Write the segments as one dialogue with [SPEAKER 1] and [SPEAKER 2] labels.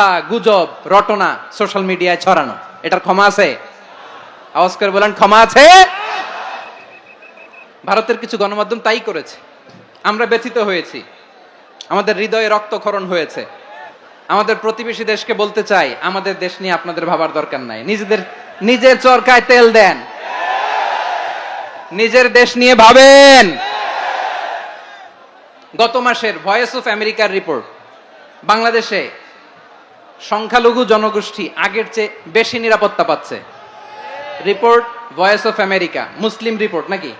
[SPEAKER 1] মিথ্যা গুজব রটনা সোশ্যাল মিডিয়ায় ছড়ানো, এটার ক্ষমা আছে? আওয়াজ করে বলেন, ক্ষমা আছে? ভারতের কিছু গণমাধ্যম তাই করেছে। আমরা ব্যথিত হয়েছি, আমাদের হৃদয়ে রক্তক্ষরণ হয়েছে। আমাদের প্রতিবেশী দেশকে বলতে চাই, আমাদের দেশ নিয়ে আপনাদের ভাবার দরকার নাই, নিজের চরকায় তেল দেন, নিজের দেশ নিয়ে ভাবেন। গত মাসের ভয়েস অফ আমেরিকার রিপোর্ট, বাংলাদেশে সংখ্যালঘু জনগোষ্ঠী আগের চেয়ে বেশি নিরাপত্তা পাচ্ছে। Report voice of America, Muslim report নাকি?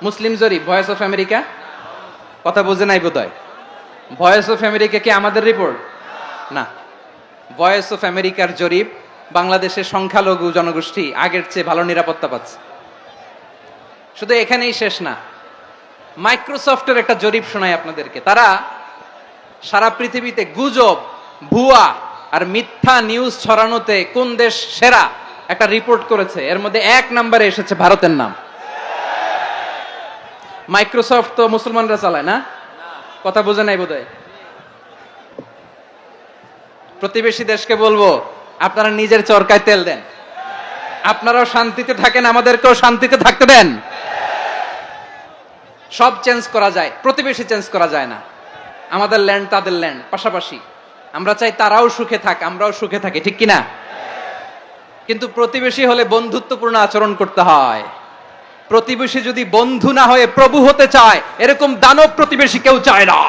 [SPEAKER 1] মুসলিম জরিপ, ভয়েস অফ আমেরিকা। কথা বুঝে নাই বোধহয়। ভয়েস অফ আমেরিকা কি আমাদের রিপোর্ট? না, ভয়েস অফ আমেরিকার জরিপ, বাংলাদেশের সংখ্যালঘু জনগোষ্ঠী আগের চেয়ে ভালো নিরাপত্তা পাচ্ছে। শুধু এখানেই শেষ না, মাইক্রোসফটের একটা জরিপ শোনাই আপনাদেরকে। তারা সারা পৃথিবীতে গুজব, ভুয়া আর মিথ্যা নিউজ ছড়ানোতে কোন দেশ সেরা একটা রিপোর্ট করেছে। এর মধ্যে 1 নম্বরে এসেছে ভারতের নাম। মাইক্রোসফট তো মুসলমানরা চালায় না? কথা বোঝে নাই বোধহয়। প্রতিবেশী দেশকে বলবো, আপনারা নিজের চরকায় তেল দেন, আপনারাও শান্তিতে থাকেন, আমাদেরকেও শান্তিতে থাকতে দেন। সব চেঞ্জ করা যায়, প্রতিবেশী চেঞ্জ করা যায় না। আমাদের ল্যান্ড তাদের ল্যান্ড, পাশাপাশি। আমরা চাই তারাও সুখে থাক, আমরাও সুখে থাকি, ঠিক কিনা? কিন্তু প্রতিবেশী হলে বন্ধুত্বপূর্ণ আচরণ করতে হয়। প্রতিবেশী যদি বন্ধু না হয়ে প্রভু হতে চায়, এরকম দানব প্রতিবেশী কেউ চায় না।